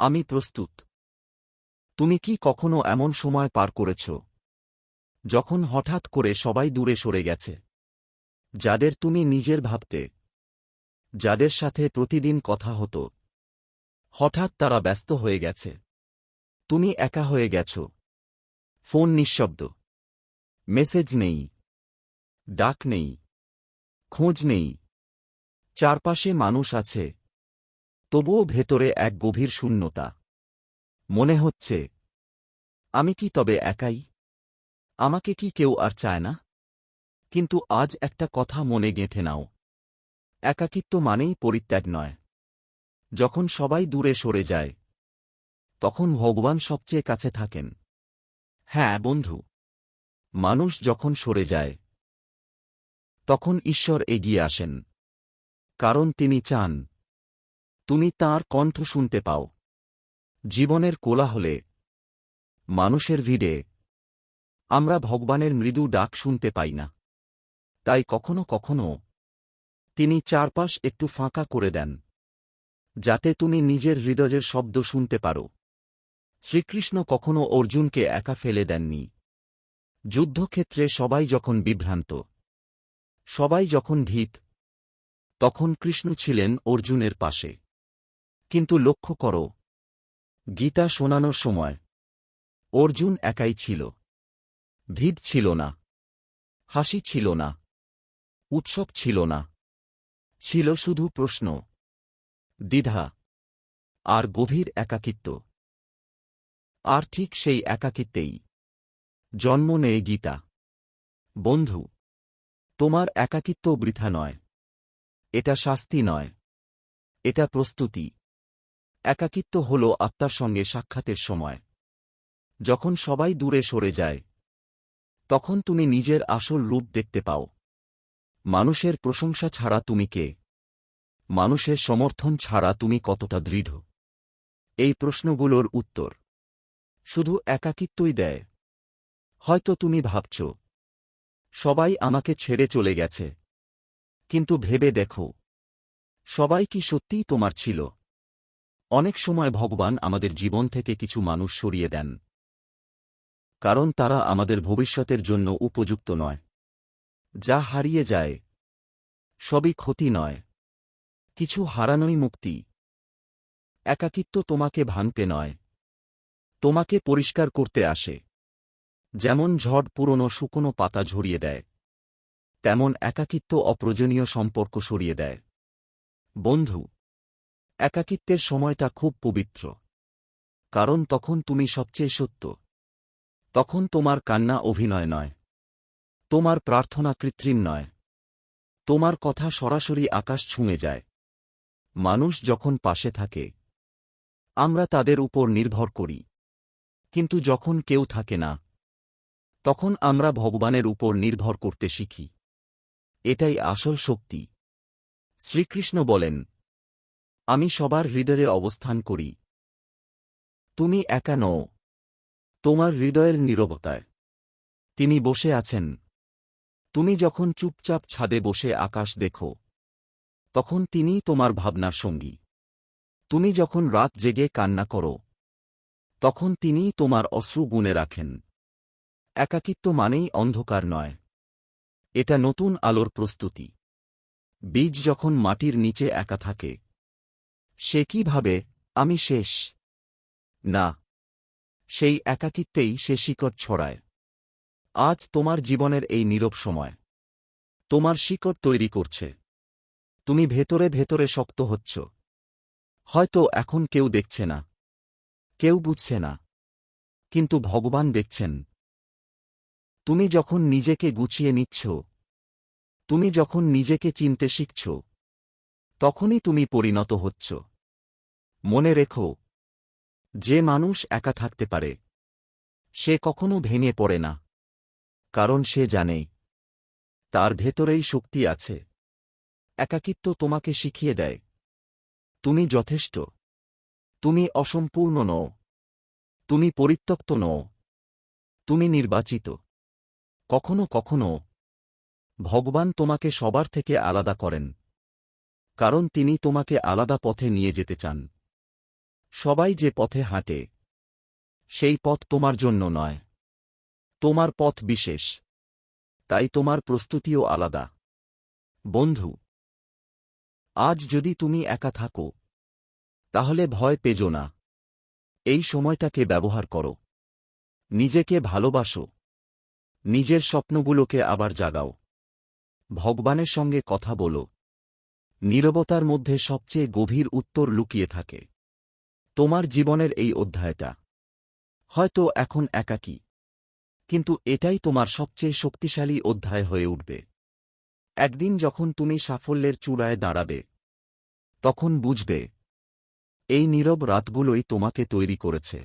আমি প্রস্তুত। তুমি কি কখনো এমন সময় পার করেছ, যখন হঠাৎ করে সবাই দূরে সরে গেছে? যাদের তুমি নিজের ভাবতে, যাদের সাথে প্রতিদিন কথা হতো, হঠাৎ তারা ব্যস্ত হয়ে গেছে। তুমি একা হয়ে গেছ। ফোন নিঃশব্দ, মেসেজ নেই, ডাক নেই, খোঁজ নেই। চারপাশে মানুষ আছে, তবুও ভেতরে এক গভীর শূন্যতা। মনে হচ্ছে, আমি কি তবে একাই? আমাকে কি কেউ আর চায় না? কিন্তু আজ একটা কথা মনে গেঁথে নাও, একাকিত্ব মানেই পরিত্যাগ নয়। যখন সবাই দূরে সরে যায়, তখন ভগবান সবচেয়ে কাছে থাকেন। হ্যাঁ বন্ধু, মানুষ যখন সরে যায়, তখন ঈশ্বর এগিয়ে আসেন। কারণ তিনি চান, তুমি তাঁর কণ্ঠ শুনতে পাও। জীবনের কোলাহলে, মানুষের ভিড়ে, আমরা ভগবানের মৃদু ডাক শুনতে পাই না। তাই কখনো কখনো তিনি চারপাশ একটু ফাঁকা করে দেন, যাতে তুমি নিজের হৃদয়ের শব্দ শুনতে পারো। শ্রীকৃষ্ণ কখনও অর্জুনকে একা ফেলে দেননি। যুদ্ধক্ষেত্রে সবাই যখন বিভ্রান্ত, সবাই যখন ভীত, তখন কৃষ্ণ ছিলেন অর্জুনের পাশে। কিন্তু লক্ষ্য করো, গীতা শোনানোর সময় অর্জুন একাই ছিল। ভিড় ছিল না, হাসি ছিল না, উৎসব ছিল না। ছিল শুধু প্রশ্ন, দ্বিধা আর গভীর একাকিত্ব। আর ঠিক সেই একাকিত্বেই জন্ম নেয় গীতা। বন্ধু, তোমার একাকিত্ব বৃথা নয়। এটা শাস্তি নয়, এটা প্রস্তুতি। একাকিত্ব হল আত্মার সঙ্গে সাক্ষাতের সময়। যখন সবাই দূরে সরে যায়, তখন তুমি নিজের আসল রূপ দেখতে পাও। মানুষের প্রশংসা ছাড়া তুমি কে? মানুষের সমর্থন ছাড়া তুমি কতটা দৃঢ়? এই প্রশ্নগুলোর উত্তর শুধু একাকিত্বই দেয়। হয়তো তুমি ভাবছ, সবাই আমাকে ছেড়ে চলে গেছে। কিন্তু ভেবে দেখো, সবাই কি সত্যিই তোমার ছিল? অনেক সময় ভগবান আমাদের জীবন থেকে কিছু মানুষ সরিয়ে দেন, কারণ তারা আমাদের ভবিষ্যতের জন্য উপযুক্ত নয়। যা হারিয়ে যায় সবই ক্ষতি নয়, কিছু হারানোই মুক্তি। একাকিত্ব তোমাকে ভাঙতে নয়, তোমাকে পরিষ্কার করতে আসে। যেমন ঝড় পুরনো শুকনো পাতা ঝরিয়ে দেয়, তেমন একাকিত্ব অপ্রয়োজনীয় সম্পর্ক সরিয়ে দেয়। বন্ধু, একাকিত্বের সময়টা খুব পবিত্র, কারণ তখন তুমি সবচেয়ে সত্য। তখন তোমার কান্না অভিনয় নয়, তোমার প্রার্থনা কৃত্রিম নয়, তোমার কথা সরাসরি আকাশ ছুঁয়ে যায়। মানুষ যখন পাশে থাকে, আমরা তাদের উপর নির্ভর করি। কিন্তু যখন কেউ থাকে না, তখন আমরা ভগবানের উপর নির্ভর করতে শিখি। এটাই আসল শক্তি। শ্রীকৃষ্ণ বলেন, আমি সবার হৃদয়ে অবস্থান করি। তুমি একা নও, তোমার হৃদয়ের নীরবতায় তিনি বসে আছেন। তুমি যখন চুপচাপ ছাদে বসে আকাশ দেখো, তখন তিনিই তোমার ভাবনার সঙ্গী। তুমি যখন রাত জেগে কান্না করো, তখন তিনিই তোমার অশ্রু গুণে রাখেন। একাকিত্ব মানেই অন্ধকার নয়, এটা নতুন আলোর প্রস্তুতি। বীজ যখন মাটির নিচে একা থাকে, সে কি ভাবে, আমি শেষ? না, সেই একাকিত্বেই সে শিকড় ছড়ায়। আজ তোমার জীবনের এই নীরব সময় তোমার শিকড় তৈরি করছে। তুমি ভেতরে ভেতরে শক্ত হচ্ছ। হয়তো এখন কেউ দেখছে না, কেউ বুঝছে না, কিন্তু ভগবান দেখছেন। তুমি যখন নিজেকে গুছিয়ে নিচ্ছ, তুমি যখন নিজেকে চিনতে শিখছ, তখনই তুমি পরিণত হচ্ছ। মনে রেখো, যে মানুষ একা থাকতে পারে, সে কখনো ভেঙে পড়ে না, কারণ সে জানে তার ভেতরেই শক্তি আছে। একাকিত্ব তোমাকে শিখিয়ে দেয়, তুমি যথেষ্ট, তুমি অসম্পূর্ণ নও, তুমি পরিত্যক্ত নও, তুমি নির্বাচিত। কখনো কখনো ভগবান তোমাকে সবার থেকে আলাদা করেন, কারণ তিনি তোমাকে আলাদা পথে নিয়ে যেতে চান। সবাই যে পথে হাঁটে, সেই পথ তোমার জন্য নয়। তোমার পথ বিশেষ, তাই তোমার প্রস্তুতিও আলাদা। বন্ধু, আজ যদি তুমি একা থাকো, তাহলে ভয় পেজো না। এই সময়টাকে ব্যবহার করো। নিজেকে ভালোবাসো, নিজের স্বপ্নগুলোকে আবার জাগাও। ভগবানের সঙ্গে কথা বলো। নীরবতার মধ্যে সবচেয়ে গভীর উত্তর লুকিয়ে থাকে। তোমার জীবনের এই অধ্যায়টা হয়তো এখন একাকী, কিন্তু এটাই তোমার সবচেয়ে শক্তিশালী অধ্যায় হয়ে উঠবে। একদিন যখন তুমি সাফল্যের চূড়ায় দাঁড়াবে, তখন বুঝবে এই নীরব রাতগুলোই তোমাকে তৈরি করেছে,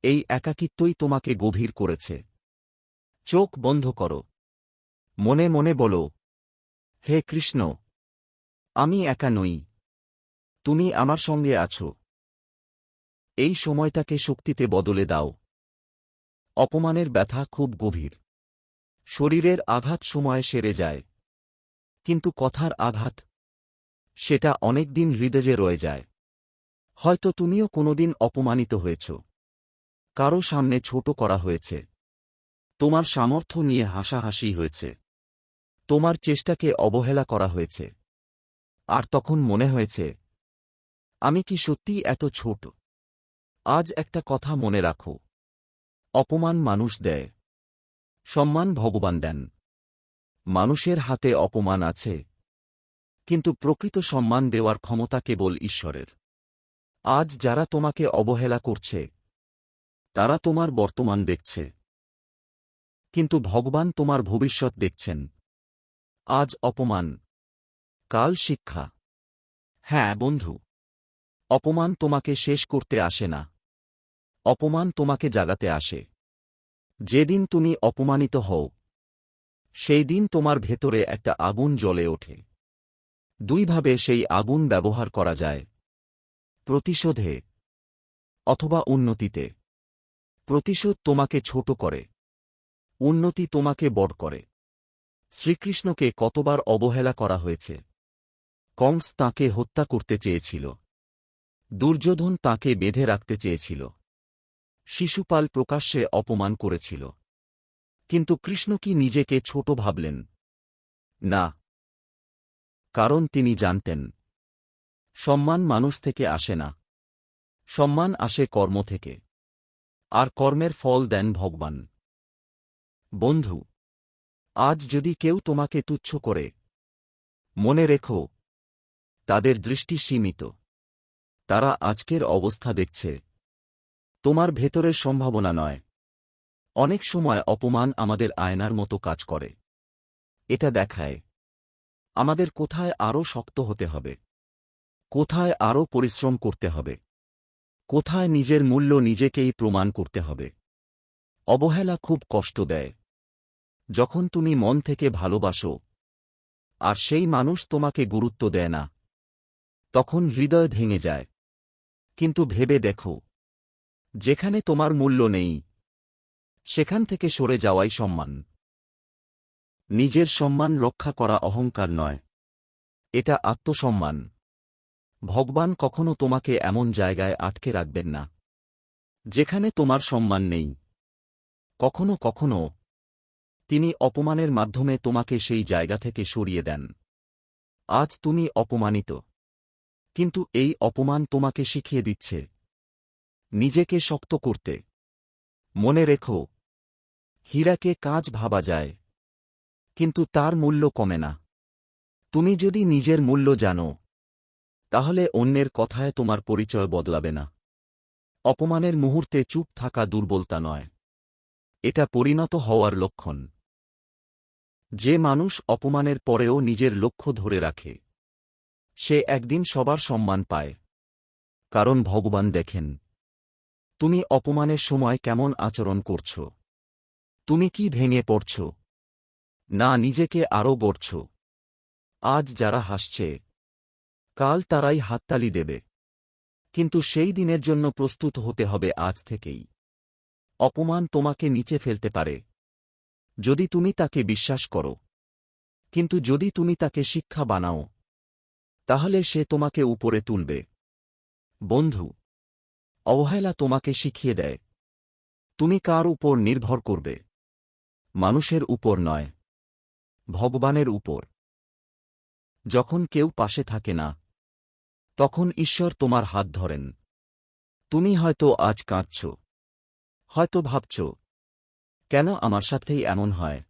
এই একাকিত্বই তোমাকে গভীর করেছে। চোখ বন্ধ করো, মনে মনে বলো, হে কৃষ্ণ, আমি একা নই, তুমি আমার সঙ্গে আছো। এই সময়টাকে শক্তিতে বদলে দাও। অপমানের ব্যথা খুব গভীর, শরীরের আঘাত সময়ে সেরে যায়, কিন্তু কথার আঘাত, সেটা অনেক দিন হৃদয়ে রয়ে যায়। হয়তো তুমিও কোনোদিন অপমানিত হয়েছ, কারো সামনে ছোট করা হয়েছে, তোমার সামর্থ্য নিয়ে হাসাহাসি হয়েছে, তোমার চেষ্টাকে অবহেলা করা হয়েছে। আর তখন মনে হয়েছে, আমি কি সত্যিই এত ছোট? আজ একটা কথা মনে রাখো, অপমান মানুষ দেয়, সম্মান ভগবান দেন। মানুষের হাতে অপমান আছে, কিন্তু প্রকৃত সম্মান দেওয়ার ক্ষমতা কেবল ঈশ্বরের। আজ যারা তোমাকে অবহেলা করছে, তারা তোমার বর্তমান দেখছে, কিন্তু ভগবান তোমার ভবিষ্যৎ দেখছেন। আজ অপমান, কাল শিক্ষা। হ্যাঁ বন্ধু, অপমান তোমাকে শেষ করতে আসে না, অপমান তোমাকে জাগাতে আসে। যেদিন তুমি অপমানিত হও, সেই দিন তোমার ভেতরে একটা আগুন জ্বলে ওঠে। দুইভাবে সেই আগুন ব্যবহার করা যায়, প্রতিশোধে অথবা উন্নতিতে। প্রতিশোধ তোমাকে ছোট করে, উন্নতি তোমাকে বড় করে। শ্রীকৃষ্ণকে কতবার অবহেলা করা হয়েছে। কংস তাঁকে হত্যা করতে চেয়েছিল, দুর্যোধন তাঁকে বেঁধে রাখতে চেয়েছিল, শিশুপাল প্রকাশ্যে অপমান করেছিল। কিন্তু কৃষ্ণ কি নিজেকে ছোট ভাবলেন? না, কারণ তিনি জানতেন, সম্মান মানুষ থেকে আসে না, সম্মান আসে কর্ম থেকে, আর কর্মের ফল দেন ভগবান। বন্ধু, আজ যদি কেউ তোমাকে তুচ্ছ করে, মনে রেখো, তাদের দৃষ্টি সীমিত। তারা আজকের অবস্থা দেখছে, তোমার ভেতরের সম্ভাবনা নয়। অনেক সময় অপমান আমাদের আয়নার মতো কাজ করে। এটা দেখায় আমাদের কোথায় আরও শক্ত হতে হবে, কোথায় আরও পরিশ্রম করতে হবে, কোথায় নিজের মূল্য নিজেকেই প্রমাণ করতে হবে। অবহেলা খুব কষ্ট দেয়। যখন তুমি মন থেকে ভালোবাসো, আর সেই মানুষ তোমাকে গুরুত্ব দেয় না, তখন হৃদয় ভেঙে যায়। কিন্তু ভেবে দেখো, যেখানে তোমার মূল্য নেই, সেখান থেকে সরে যাওয়াই সম্মান। নিজের সম্মান রক্ষা করা অহংকার নয়, এটা আত্মসম্মান। ভগবান কখনো তোমাকে এমন জায়গায় আটকে রাখবেন না, যেখানে তোমার সম্মান নেই। কখনো কখনো তিনি অপমানের মাধ্যমে তোমাকে সেই জায়গা থেকে সরিয়ে দেন। আজ তুমি অপমানিত, কিন্তু এই অপমান তোমাকে শিখিয়ে দিচ্ছে নিজেকে শক্ত করতে। মনে রেখো, হীরাকে কাঁচ ভাবা যায়, কিন্তু তার মূল্য কমে না। তুমি যদি নিজের মূল্য জানো, তাহলে অন্যের কথায় তোমার পরিচয় বদলাবে না। অপমানের মুহূর্তে চুপ থাকা দুর্বলতা নয়, এটা পরিণত হওয়ার লক্ষণ। যে মানুষ অপমানের পরেও নিজের লক্ষ্য ধরে রাখে, সে একদিন সবার সম্মান পায়। কারণ ভগবান দেখেন, তুমি অপমানের সময় কেমন আচরণ করছ। তুমি কি ভেঙে পড়ছ, না নিজেকে আরও গড়ছ। আজ যারা হাসছে, কাল তারাই হাততালি দেবে। কিন্তু সেই দিনের জন্য প্রস্তুত হতে হবে আজ থেকেই। অপমান তোমাকে নিচে ফেলতে পারে, যদি তুমি তাকে বিশ্বাস করো। কিন্তু যদি তুমি তাকে শিক্ষা বানাও, তাহলে সে তোমাকে উপরে তুলবে। বন্ধু, অবহেলা তোমাকে শিখিয়ে দেয়, তুমি কার উপর নির্ভর করবে। মানুষের উপর নয়, ভগবানের উপর। যখন কেউ পাশে থাকে না, তখন ঈশ্বর তোমার হাত ধরেন। তুমি হয়তো আজ কাঁদছ, হয়তো ভাবছ, কেন আমার সাথেই এমন হয়?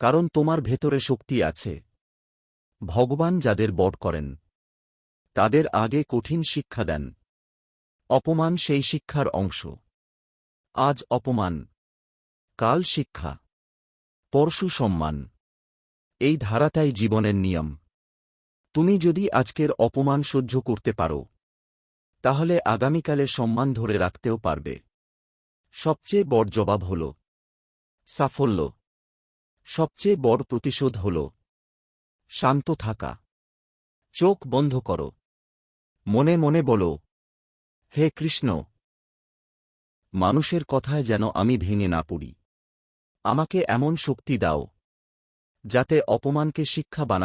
কারণ তোমার ভেতরে শক্তি আছে। ভগবান যাদের বড় করেন, তাদের আগে কঠিন শিক্ষা দেন। অপমান সেই শিক্ষার অংশ। আজ অপমান, কাল শিক্ষা, পরশু সম্মান। এই ধারাটাই জীবনের নিয়ম। তুমি যদি আজকের অপমান সহ্য করতে পারো, তাহলে আগামীকালের সম্মান ধরে রাখতেও পারবে। সবচেয়ে বড় জবাব হল সাফল্য। সবচেয়ে বড় প্রতিশোধ হল শান্ত থাকা। চোখ বন্ধ করো, মনে মনে বলো, হে কৃষ্ণ, মানুষের কথায় যেন আমি ভেঙে না পড়ি। আমাকে এমন শক্তি দাও, যাতে অপমানকে শিক্ষা বানাতে